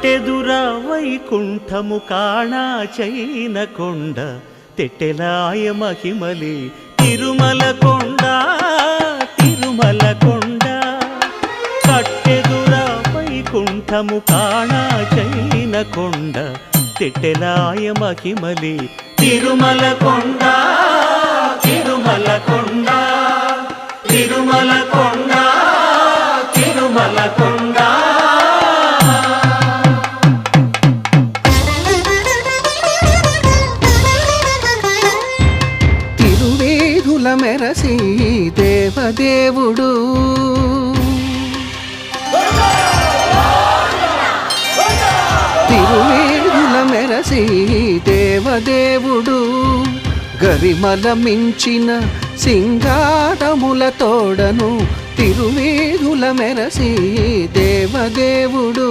కట్టెదురా వైకుంఠము కాణా చైన కొండ తెట్టెలాయ మహిమలి తిరుమల కొండ తిరుమల కొండ కట్టెదురా వైకుంఠము కాణా చైన కొండ తెట్టెలాయ మహిమలి తిరుమల కొండ తిరుమల కొండ తిరుమల కొండ తిరుమల కొండ తిరువేధుల మెరసి దేవదేవుడు తిరువేధుల మెరసి దేవదేవుడు గరిమల మించిన సింగారముల తోడను తిరువేధుల మెరసి దేవదేవుడు